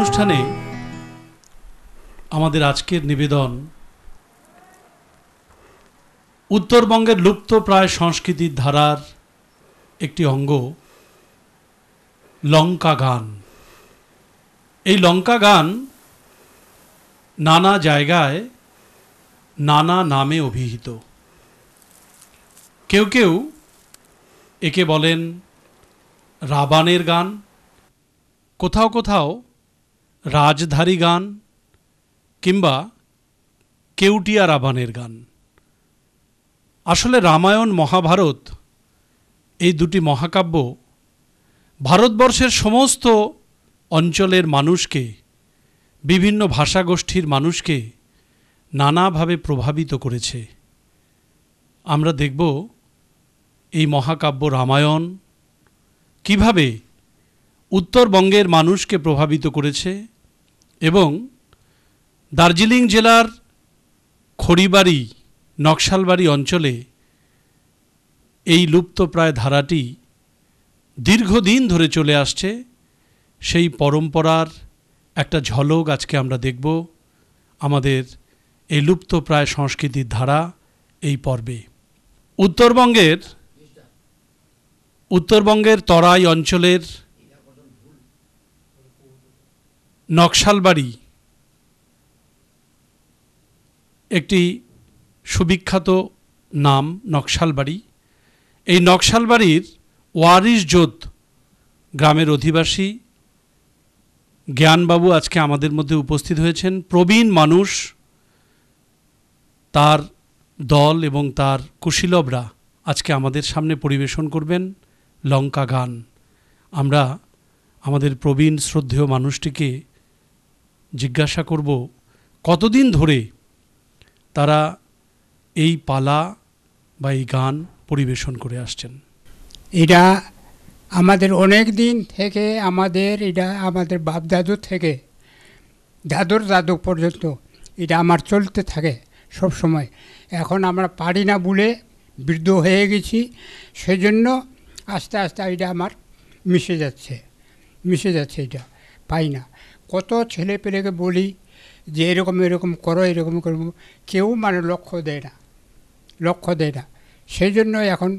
অনুষ্ঠানে আমাদের আজকের নিবেদন উত্তরবঙ্গের লুপ্তপ্রায় সংস্কৃতির ধারার একটি অঙ্গ লঙ্কা গান। এই লঙ্কা গান নানা জায়গায় নানা নামে অভিহিত। কেউ কেউ একে বলেন রাবানের গান, কোথাও কোথাও রাজধারী গান কিংবা কেউটিয়া রাবানের গান। আসলে রামায়ণ মহাভারত এই দুটি মহাকাব্য ভারতবর্ষের সমস্ত অঞ্চলের মানুষকে, বিভিন্ন ভাষাগোষ্ঠীর মানুষকে নানাভাবে প্রভাবিত করেছে। আমরা দেখব এই মহাকাব্য রামায়ণ কিভাবে উত্তরবঙ্গের মানুষকে প্রভাবিত করেছে এবং দার্জিলিং জেলার খড়িবাড়ি নকশালবাড়ি অঞ্চলে এই লুপ্তপ্রায় ধারাটি দীর্ঘদিন ধরে চলে আসছে। সেই পরম্পরার একটা ঝলক আজকে আমরা দেখব আমাদের এই লুপ্তপ্রায় সংস্কৃতির ধারা এই পর্বে। উত্তরবঙ্গের তরাই অঞ্চলের নকশালবাড়ি একটি সুবিখ্যাত নাম, নকশালবাড়ি। এই নকশালবাড়ির ওয়ারিশজোত গ্রামের অধিবাসী জ্ঞানবাবু আজকে আমাদের মধ্যে উপস্থিত হয়েছেন। প্রবীণ মানুষ, তার দল এবং তার কুশীলবরা আজকে আমাদের সামনে পরিবেশন করবেন লঙ্কা গান। আমরা আমাদের প্রবীণ শ্রদ্ধেয় মানুষটিকে জিজ্ঞাসা করব কতদিন ধরে তারা এই পালা বা এই গান পরিবেশন করে আসছেন। এটা আমাদের অনেক দিন থেকে, এটা আমাদের বাপ দাদুর থেকে দাদুর দাদু পর্যন্ত এটা আমার চলতে থাকে সব সময়। এখন আমরা পারি না বলে বৃদ্ধ হয়ে গেছি, সেজন্য আস্তে আস্তে এটা আমার মিশে যাচ্ছে এটা পাই না। কত ছেলে পেলেকে বলি যে এরকম করো, এরকম করবো, কেউ মানে লক্ষ্য দেয় না। সেই জন্য এখন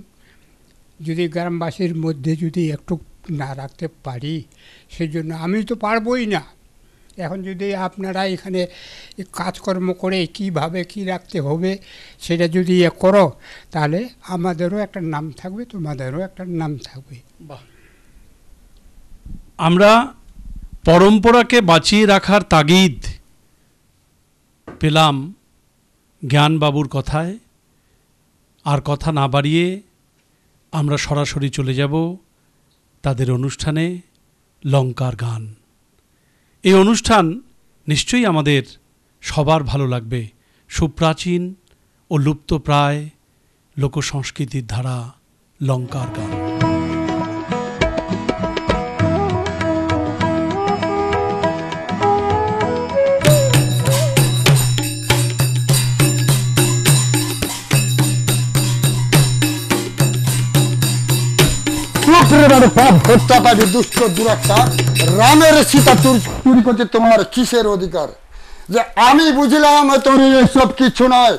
যদি গ্রামবাসীর মধ্যে যদি একটু না রাখতে পারি, সেই জন্য আমি তো পারবই না। এখন যদি আপনারা এখানে কাজকর্ম করে কিভাবে কি রাখতে হবে সেটা যদি করো, তাহলে আমাদেরও একটা নাম থাকবে, তোমাদেরও একটা নাম থাকবে। আমরা পরম্পরাকে বাঁচিয়ে রাখার তাগিদ পেলাম জ্ঞানবাবুর কথায়। আর কথা না বাড়িয়ে আমরা সরাসরি চলে যাব তাদের অনুষ্ঠানে লঙ্কার গান। এই অনুষ্ঠান নিশ্চয়ই আমাদের সবার ভালো লাগবে। সুপ্রাচীন ও লুপ্তপ্রায় লোকসংস্কৃতির ধারা লঙ্কার গান। হত্যাকারী দুষ্ট দুরাত্মা রামের সীতা চুরি করতে তোমার কিসের অধিকার? যে আমি বুঝলাম তোর এসব কিছু নয়,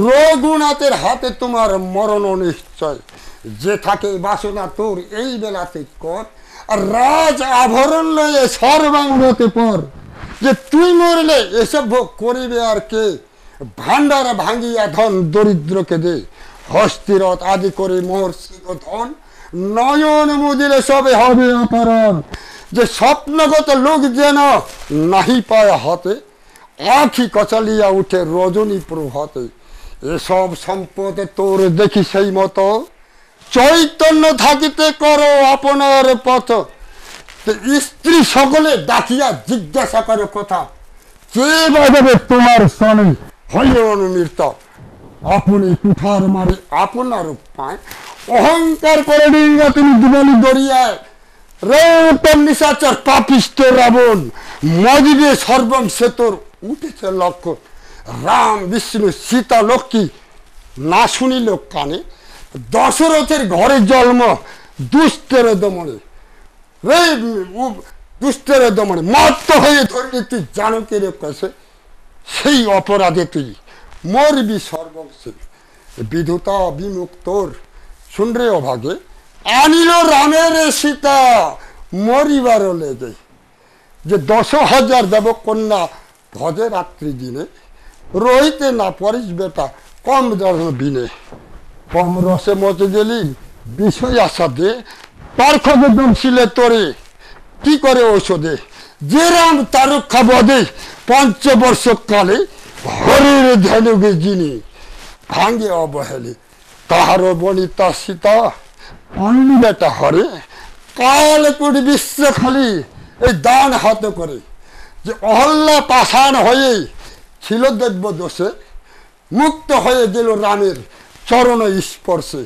রঘুনাথের হাতে তোমার মরণ নিশ্চয়। যে থাকে বাসনা তোর এই বেলাতে কর, আর রাজ আভরণ লয়ে সর্বাঙ্গতে পর। যে তুই মরলে এসব ভোগ করিবে আর কে? ভান্ডার ভাঙ্গিয়া ধন দরিদ্রকে দে, হস্তিরথ আদি করে মোর ধন, নয়ন মুদিলে সবে হবে অপরাধ। যে স্বপ্নগত লোক যেন নাহি পায় হাতে, আখি কচালিয়া উঠে রজনী প্রভাতে। এসব সম্পদ তোর দেখি সেই মতো, চৈতন্য থাকিতে করো আপনার পথ। স্ত্রী সকলে ডাকিয়া জিজ্ঞাসা করে কথা, কে বাজাবে তোমার স্বামী হইলে অনুমৃত? আপনি কুঠার মারে আপনার পায়, অহংকার করে ডিঙ্গা তুমি দুবলি দরিয়ায়। রেতন নিশাচর পাপিষ্ট রাবণ, মজিবে সর্বংশে তোর উঠেছে লক্ষ্য। রাম বিষ্ণু সীতা লক্ষ্মী না শুনিল কানে, দশরথের ঘরে জন্ম দুষ্টের দমনে। রে দুষ্টের দমনে মত্ত হয়ে ধরলে তুই জানকের কাছে সেই অপরাধে তুই মরবি সর্বংশে। বিধুতা বিমুক্তর শুনরে অভাগে আনিল রামের সীতা মরিবার লেগে। যে 10,000 দেবকন্যা ভজে রাত্রি দিনে রহিতে না পরিস বেটা কম বিনে। কম রসে মতে গেলি বিষয় আশা দে পার্থকে দমশিলে তোরে কি করে ঔষধে। যে রাম তারক্ষা বদে পঞ্চবর্ষ কালে হরির ধনুকে যিনি ভাঙ্গে অবহেলে। তাহারও বনিতা সীতা অন্য বেটা হরে কাল কোটি বিশ্ব খালি এই দান হাত করে। যে অহল্যা পাষাণ হয়ে ছিল দেব্য দোষে মুক্ত হয়ে গেল রামের চরণ স্পর্শে।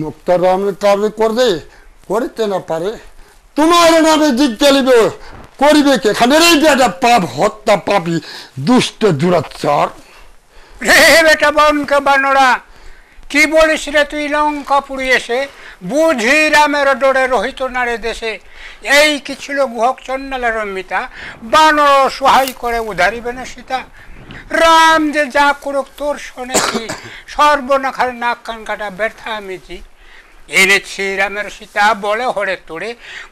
মুক্ত রামের কাবে করবে করিতে না পারে তোমার নামে জিজ্ঞা লিব করিবে কে খানে রে বেটা পাপ হত্যা পাপি দুষ্ট দুরাচার। রে বেটা বনকে বানরা কি বলিস রে তুই লঙ্কা পুড়িয়েছে বুঝি রামের ডোরে রহিত নারে দেশে। এই কি ছিল গুহক চন্ডালের মিতা বানর সহায় করে উধারিবে না সীতা। রাম যে যা করুক তোর শোনেছি সর্বনাখার নাক কান কাটা ব্যর্থা আমিছি। এনেছি রামের সীতা বলে হরে তোরে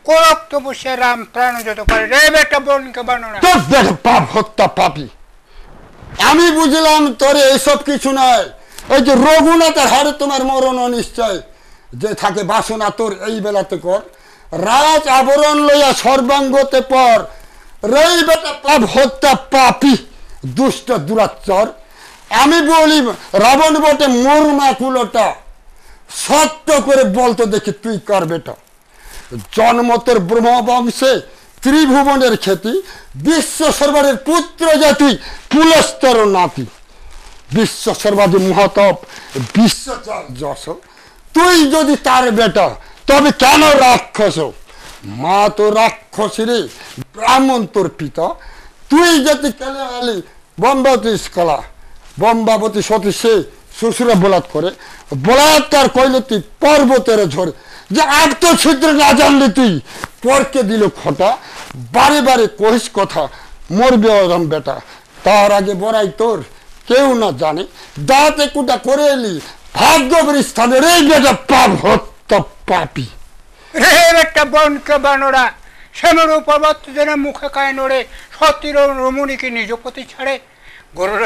করক তবু সে রাম প্রাণ যত করে। রে বেটা বনকে বানরা পাপ হত্যা পাপি আমি বুঝলাম তোরে এসব কিছু নয়। ওই যে রঘুনাথের হারে তোমার মরণ অনিশ্চয়। যে থাকে বাসনা তোর এই বেলাতে কর রাজ আবরণ লইয়া সর্বাঙ্গতে পর। রে বেটা পাপ হত্যা পাপি দুষ্ট দুরাচার। আমি বলি রাবণ বটে মোর মাকুলটা সত্য করে বলতো দেখি তুই কার বেটা। জন্ম তোর ব্রহ্মবংশে ত্রিভুবনের খ্যাতি বিশ্ব সর্বারের পুত্র জাতি পুলস্তর নাতি। বিশ্ব সর্বাধি মহাতপ বিশ্ব যশ তুই যদি তার বেটা তবে কেন রাক্ষস। মা তো রাক্ষসী রে ব্রাহ্মণ তোর পিতা। তুই যদি কেলে আলি বম্বাবতী স্কলা বম্বাবতী সতী সে শ্বশুরে বলাৎ করে বলাৎকার কইলে তুই পর্বতের ঝরে। যে আত্মছিদ্র না জানলে তুই পরকে দিল খটা বারে বারে কহিস কথা মরবে ওরম বেটা। তার আগে বড়াই তোর কেউ না জানে দাঁতে কুটা করে এলি ভাগ্যবরী স্থানে রে বেটা পাপ হত্যা পাপি। রে বেটা বনকে বানরা শ্যামর পর্বত যেন মুখে কায় নড়ে সতীর রমণীকে নিজ প্রতি ছাড়ে। গরুর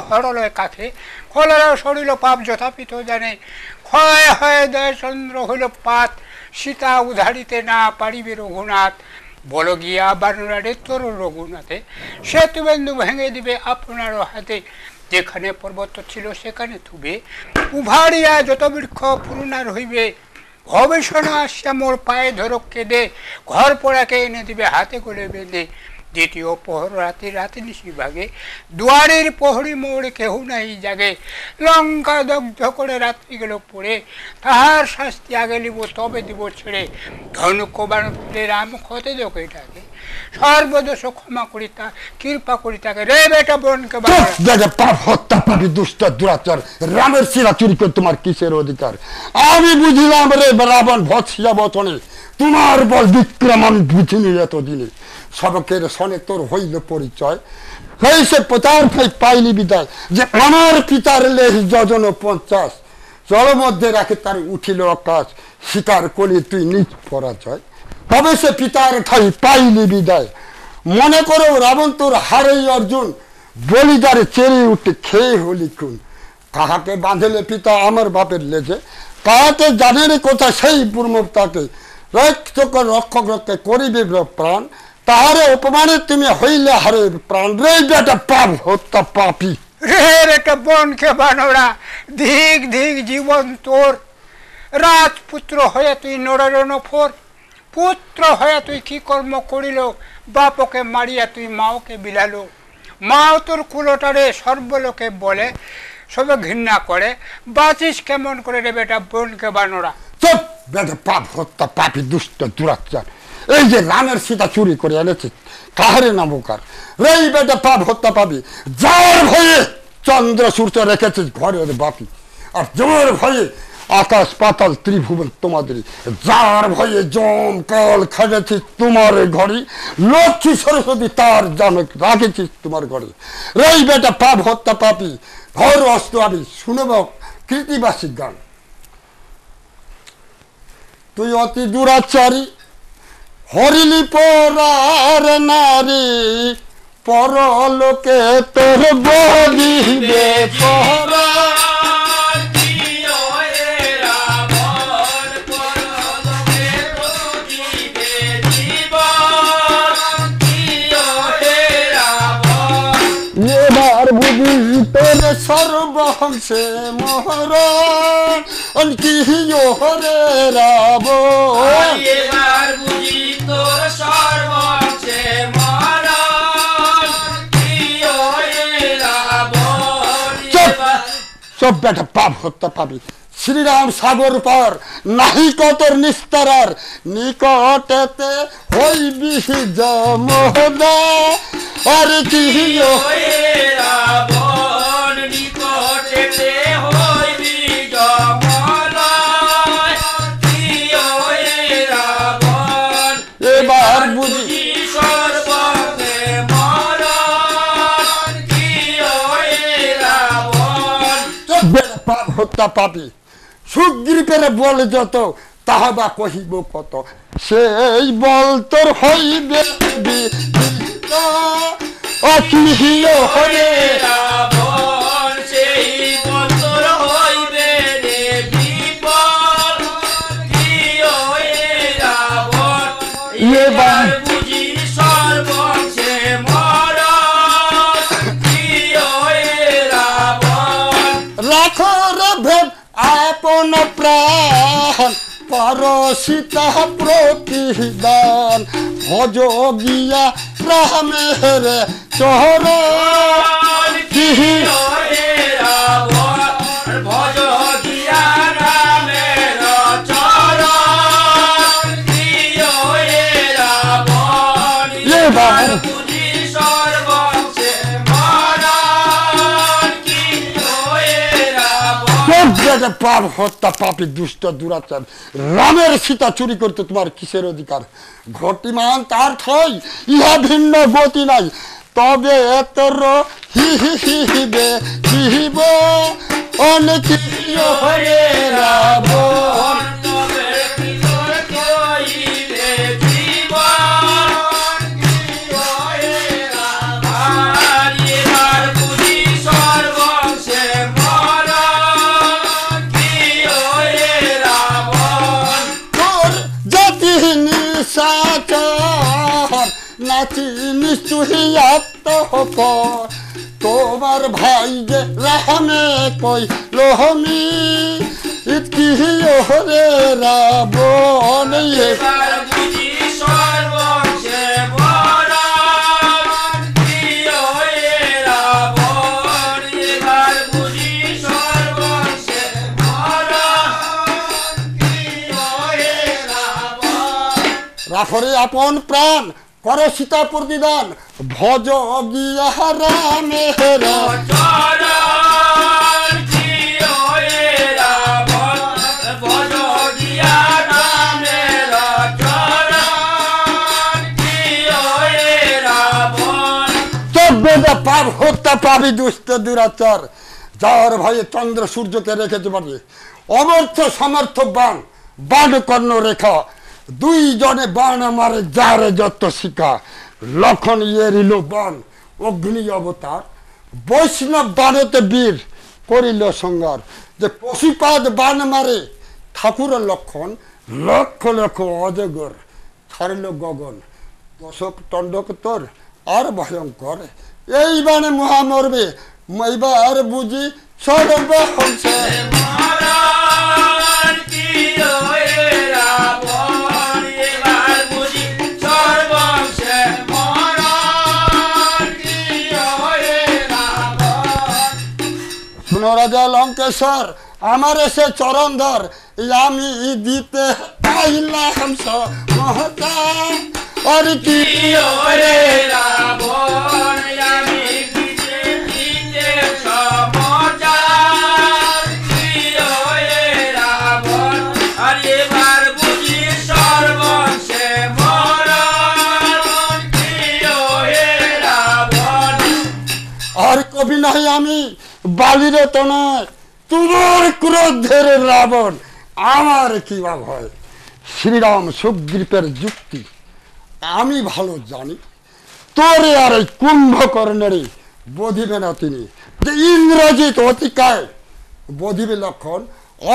হরলয় কাছে খোলারা সরিল পাপ যথাপিত জানে। ক্ষয় হয় দয় চন্দ্র হইল পাত সীতা উধারিতে না পারিবে রঘুনাথ। বল গিয়া বানরা রে তোর রঘুনাথে সেতুবেন্দু ভেঙে দিবে আপনারও হাতে। যেখানে পর্বত ছিল সেখানে থুবে উভারিয়া যত বৃক্ষ পুরুনার হইবে। ভবিষ্যণা আসিয়া মোর পায়ে ধরক কেঁদে ঘর পোড়াকে এনে দিবে হাতে করে বেঁধে। দ্বিতীয় প্রহর রাতে নিশি ভাগে দুয়ারের প্রহরী মোড় কেহ নাই জাগে। লঙ্কা দগ্ধ করে রাত্রি গেল পড়ে তাহার শাস্তি আগে লিব তবে দিব ছেড়ে। ধনুক বাণ তুলে রাম ক্ষতে দোকে ডাকে সর্বদোষ ক্ষমা করি তা কৃপা করি তাকে। রে বেটা বনকে পাপ হত্যা পাপি দুষ্ট দুরাচার রামের শিরা চুরি করে তোমার কিসের অধিকার। আমি বুঝিলাম রে রাবণ ভৎসিয়া বচনে তোমার বল বিক্রম আমি বুঝিনি এতদিনে। সবকের সনে তোর হইল পরিচয় হয়েছে প্রচার খাই পাইলি বিদায়। যে আমার পিতার লেহ যজন 50 জল মধ্যে রাখে তার উঠিল আকাশ শিকার করি তুই নিজ পরাজয়। তবে সে পিতার ঠাই পাইলি বিদায়। মনে করো রাবণ তোর হারেই অর্জুন বলিদারে চেরে উঠে খেয়ে হলি খুন। কাহাকে বাঁধলে পিতা আমার বাপের লেজে কাহাকে জানের কথা সেই পূর্ণ তাকে রক্ষক রক্ষে করিবে প্রাণ। তাহারে অপমানে তুমি হইলে হারে প্রাণ। রে বেটা পাপ হত্যা পাপি। রে বেটা বনকে বানরা ধিক ধিক জীবন তোর। রাজপুত্র হয়ে তুই নরের ফোর পুত্র হয়ে তুই কি কর্ম করিল বাপকে মারিয়া তুই মাওকে বিলালো। মাও তোর কুলোটারে সর্বলোকে বলে সবে ঘৃণা করে বাঁচিস কেমন করে রে বেটা বনকে বানরা। চুপ বেটা পাপ হত্যা পাপি দুষ্ট দুরাচার। এই যে রামের সীতা চুরি করে এনেছে কাহারে নামকার। রে বেটা পাপ হত্যা পাবি যার ভয়ে চন্দ্র সূর্য রেখেছিস ঘরের বাপি। আর জোর ভয়ে আকাশ পাতাল ত্রিভুবন তোমাদেরই, যার ভয়ে জম কাল খাটেছিস তোমার ঘরে, লক্ষ্মী সরস্বতী তার জানক রাখেছিস তোমার ঘরে। রেই বেটা পাপ হত্যা পাপি, ঘর অস্ত আমি শুনব কৃতিবাসী গান। তুই অতি দুরাচারী হরিলি পরার নারী, পরলোকে তোর বলিবে পরা। এবার বুঝি তোর সর্বহংসে মহরণ কি হরে রাবণ। এবার বুঝি তোর সর্বংশে মরণ কি ওরে রাবণ। সব বেটা পাপ হত্যা পাবি। শ্রীরাম সাগর পার নাহি কতর নিস্তারার, নিকটেতে হইবি যমদা। আর কি ওরে রাবণ নিকটেতে হইবি যমলয় কি ওরে রাবণ। এবার বুঝি সর্বংশে মরণ কি ওরে রাবণ। পাপ হত্যা পাবি। সুগ্রীবের বল যত তাহা বা কহিব কত, সেই বল তোর হইবে হরে রাবণ। সেই বন্তর হইবে রে বিপদ কি ওরে রাবণ। এবার বুঝি সর্বংশে মরণ কি ওরে রাবণ। রাখো রে ভেদ আপন প্রাণ, পরশিতা প্রতিদান। ভজ গিয়া রামের চরণ কি ওরে রাবণ। ভজ গিয়া রামের চরণ কি ওরে রাবণ। এবার বুঝি সর্বংশে মরণ কি ওরে রাবণ। পাপ হত্যা পাপি দুষ্ট দুরাচার, রামের সীতা চুরি করতে তোমার কিসের অধিকার? ঘটিমান তার ঠাই ইহা ভিন্ন গতি নাই, তবে এতর হিবে হিব অনেক হরে রাবণ। তবে কিশোর কইবে জীবন কি ওরে রাবণ। এবার বুঝি সর্বংশে মরণ কি ওরে রাবণ। তোর জাতি নিশাচর নাচি নিশ্চয়ই আত্মহপর, তোমার ভাই যে রামে কই লোহমি ইতকি হরে রাবণ। এবার বুঝি সর্বংশে মরণ কি ওরে রাবণ। এবার বুঝি সর্বংশে মরণ কি ওরে রাবণ। রাখরে আপন প্রাণ কর সীতা প্রতিদান, ভজ গিয়া রামের চরণ কি ওরে রাবণ। ভজ গিয়া রামের চরণ কি ওরে রাবণ। চব্বেদা পাপ হত্যা পাবি দুষ্ট দুরাচার, যার ভয়ে চন্দ্র সূর্যকে রেখেছে বাড়ি। অমর্থ সমর্থ বাণ বাণ কর্ণ রেখা, দুইজনে বাণ মারে যারে যত শিখা। লক্ষণ ইয়েরিল বাণ অগ্নি অবতার, বৈষ্ণব বাণতে বীর করিল সংহার। যে পশুপাদ বাণ মারে ঠাকুর লক্ষণ, লক্ষ লক্ষ অজগর ছাড়িল গগন। দশক টন্ডক তোর আর ভয়ঙ্কর, এই বাণে মহা মরবে। এইবার বুঝি সর্বহংসে মরণ কি ওরে রাবণ। এবার বুঝি সর্বংশে মরণ কি ওরে রাবণ। শুনো রাজা লঙ্কেশ্বর, আমার এসে চরণ ধর, আমি দিতে পাইলাম মহতা। আর কি ওরে রাবণ। আমি দিতে দিতে সমাচার কি ওরে রাবণ। অভিনয় আমি বালিরে তো নয়, তোমার ক্রোধের রাবণ, আমার কি বা ভয়। শ্রীরাম সুগ্রীবের যুক্তি আমি ভালো জানি, তোরে আর এই কুম্ভকর্ণের বোধিবে না তিনি। যে ইংরেজিত অতিকায় বোধিবে লক্ষণ,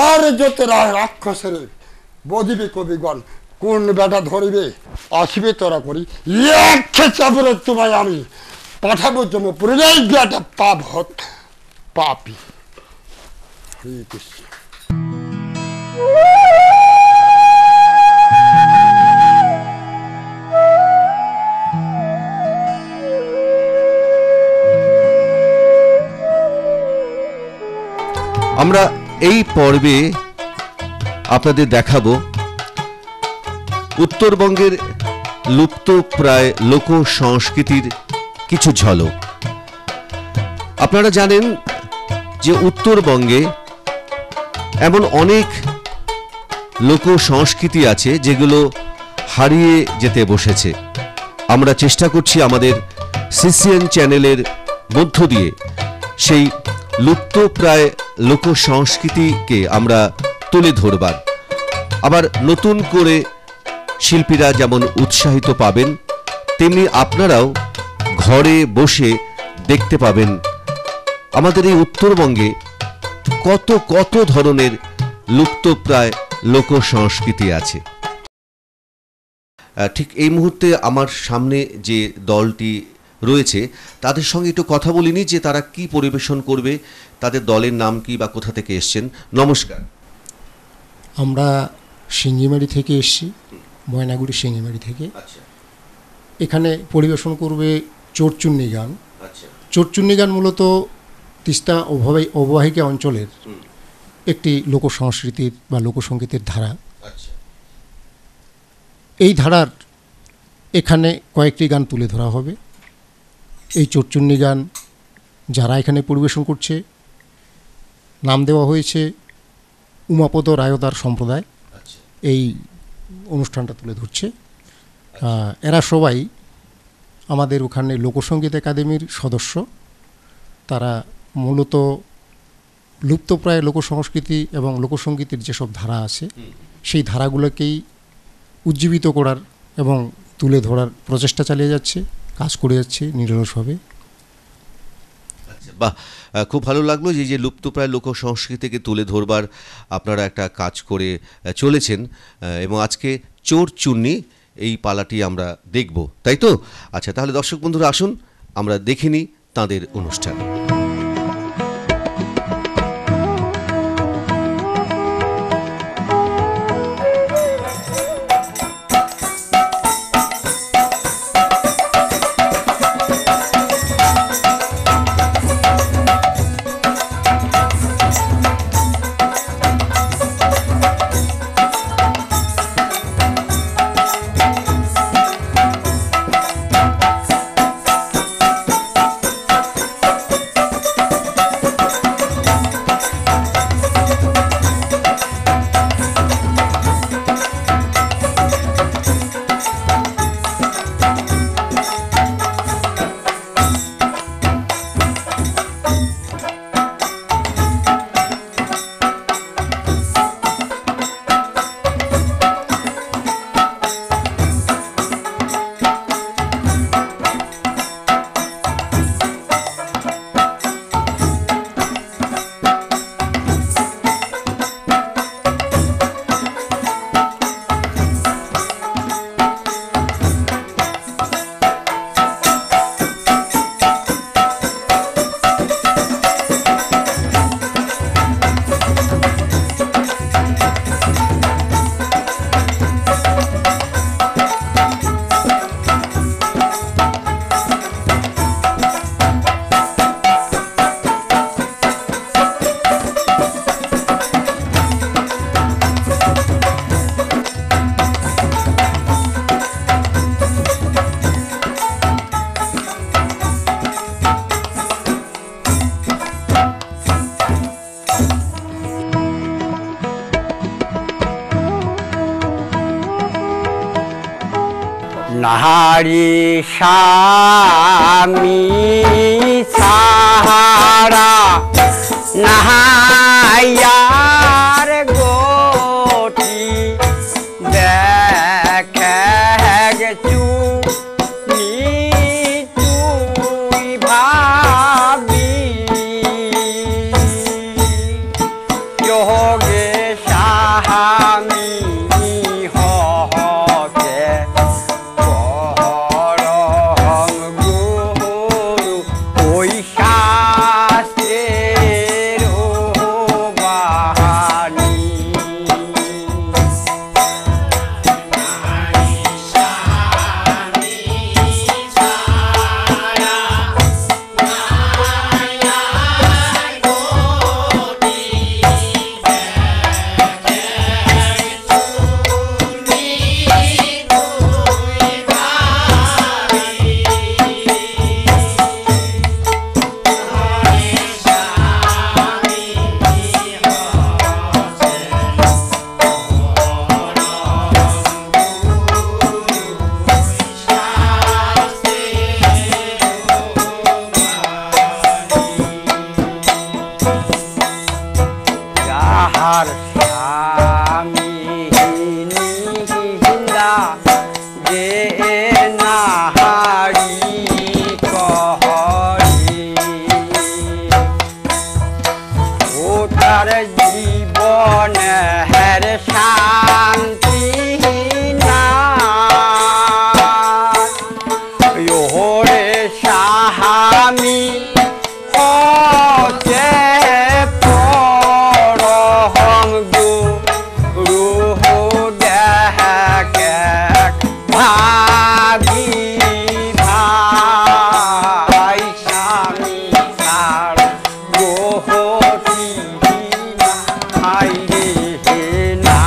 আর যত রাক্ষসের বোধিবে কবিগণ। কোন বেটা ধরিবে আসিবে তোরা করি, এক চাপড়ে তোমায় আমি পাঠাবো জমপুরে। এই বেটা পাপ হত পাপি। হরে কৃষ্ণ। আমরা এই পর্বে আপনাদের দেখাবো উত্তরবঙ্গের লুপ্তপ্রায় লোক সংস্কৃতির কিছু ঝলক। আপনারা জানেন যে উত্তরবঙ্গে এমন অনেক লোক সংস্কৃতি আছে যেগুলো হারিয়ে যেতে বসেছে। আমরা চেষ্টা করছি আমাদের সিসিএন চ্যানেলের মধ্য দিয়ে সেই লুপ্তপ্রায় লোক সংস্কৃতিকে আমরা তুলে ধরবার। আবার নতুন করে শিল্পীরা যেমন উৎসাহিত পাবেন, তেমনি আপনারাও ঘরে বসে দেখতে পাবেন আমাদের এই উত্তরবঙ্গে কত কত ধরনের লুপ্তপ্রায় লোক সংস্কৃতি আছে। ঠিক এই মুহূর্তে আমার সামনে যে দলটি রয়েছে তাদের সঙ্গে একটু কথা বলিনি যে তারা কি পরিবেশন করবে, তাদের দলের নাম কি বা কোথা থেকে এসছেন। নমস্কার। আমরা সিঙ্গিমারি থেকে এসেছি, ময়নাগুড়ি সিঙ্গিমারি থেকে। এখানে পরিবেশন করবে চোরচুন্নি গান। চোরচুন্নি গান মূলত তিস্তা অববাহিকা অঞ্চলের একটি লোকসংস্কৃতির বা লোকসঙ্গীতের ধারা। এই ধারার এখানে কয়েকটি গান তুলে ধরা হবে। এই চোরচুন্নি গান যারা এখানে পরিবেশন করছে নাম দেওয়া হয়েছে উমাপদ রায়দার সম্প্রদায়। এই অনুষ্ঠানটা তুলে ধরছে। এরা সবাই আমাদের ওখানে লোকসঙ্গীত একাডেমির সদস্য। তারা মূলত লুপ্তপ্রায় লোকসংস্কৃতি এবং লোকসঙ্গীতের যেসব ধারা আছে সেই ধারাগুলোকেই উজ্জীবিত করার এবং তুলে ধরার প্রচেষ্টা চালিয়ে যাচ্ছে, কাজ করে যাচ্ছে নিরলসভাবে। বাহ, খুব ভালো লাগলো যে লুপ্তপ্রায় লোক সংস্কৃতিকে তুলে ধরবার আপনারা একটা কাজ করে চলেছেন। এবং আজকে চোরচুন্নি এই পালাটি আমরা দেখব, তাই তো? আচ্ছা, তাহলে দর্শক বন্ধুরা আসুন আমরা দেখে নিই তাঁদের অনুষ্ঠান। নাহারি স্বামী সাহা যে পরহং গুরু দেখে ভাগি ভাই স্বামী তার গোহতি ভাই না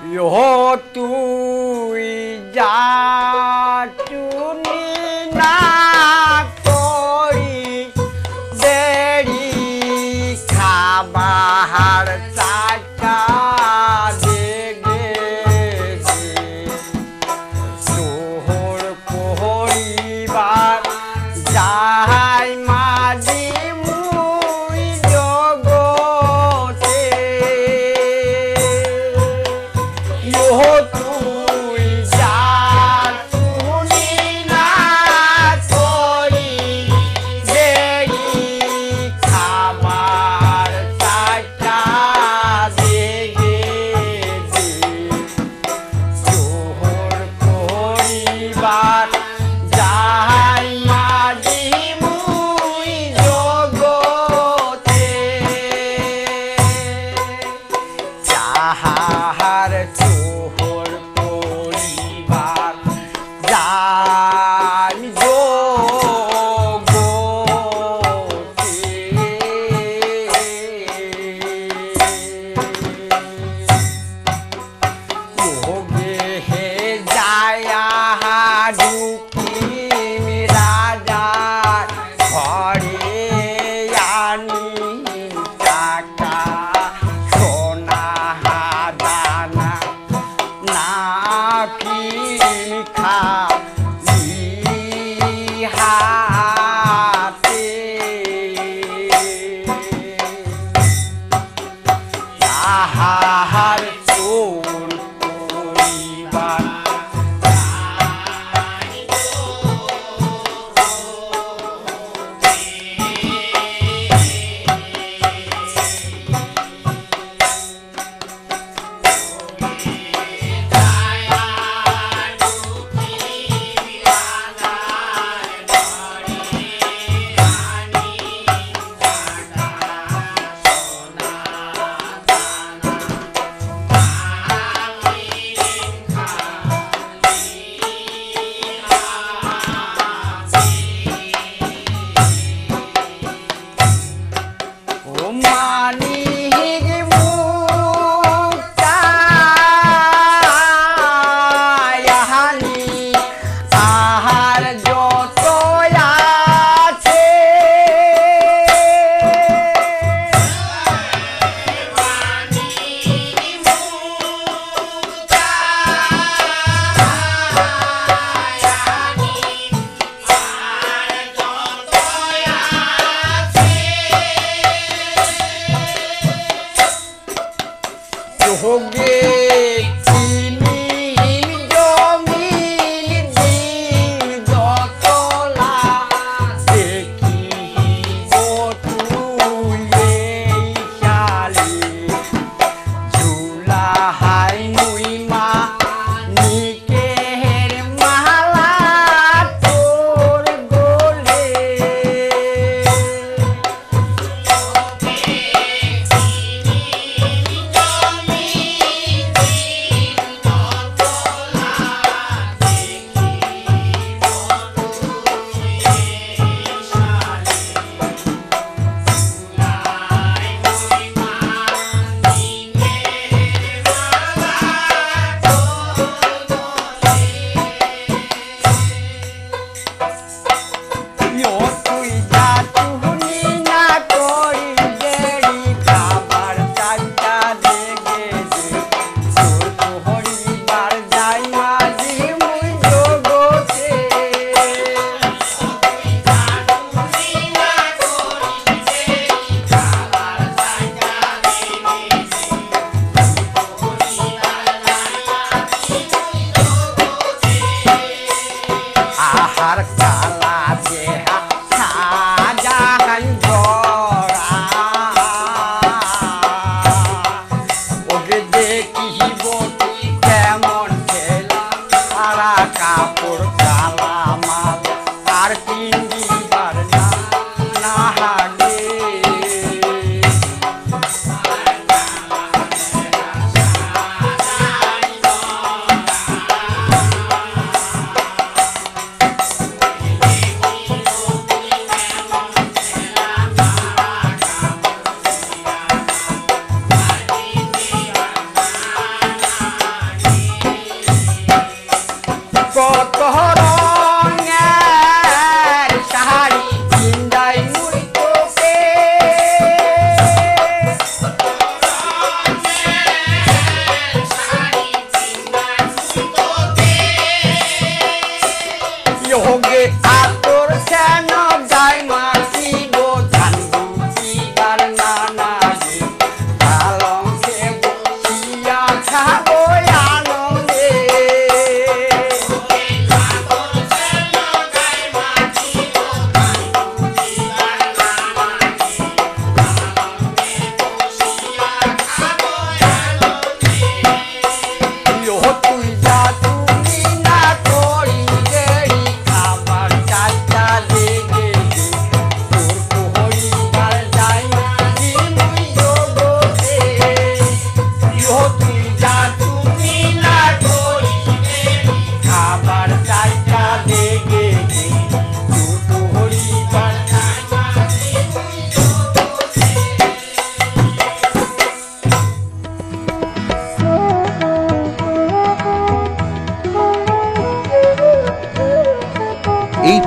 ইহো তুই যা চুনি না করি দেরি খাবার টাকা দেগে তোর পরিবার যাই মাঝি মুই জগতে ইহো তুই যা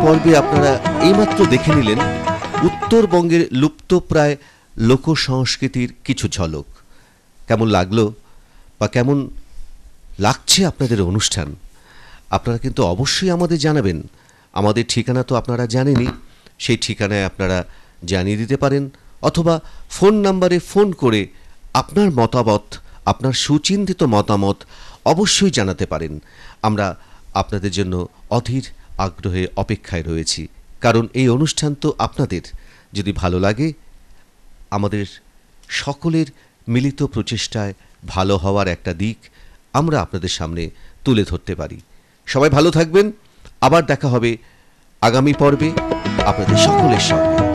পর্বে আপনারা এইমাত্র দেখে নিলেন উত্তরবঙ্গের লুপ্তপ্রায় লোক সংস্কৃতির কিছু ঝলক। কেমন লাগলো বা কেমন লাগছে আপনাদের অনুষ্ঠান আপনারা কিন্তু অবশ্যই আমাদের জানাবেন। আমাদের ঠিকানা তো আপনারা জানেনই, সেই ঠিকানায় আপনারা জানিয়ে দিতে পারেন, অথবা ফোন নাম্বারে ফোন করে আপনার মতামত, আপনার সুচিন্তিত মতামত অবশ্যই জানাতে পারেন। আমরা আপনাদের জন্য অধীর আগ্রহে অপেক্ষায় রয়েছি, কারণ এই অনুষ্ঠান তো আপনাদের। যদি ভালো লাগে, আমাদের সকলের মিলিত প্রচেষ্টায় ভালো হওয়ার একটা দিক আমরা আপনাদের সামনে তুলে ধরতে পারি। সবাই ভালো থাকবেন, আবার দেখা হবে আগামী পর্বে আপনাদের সকলের সঙ্গে।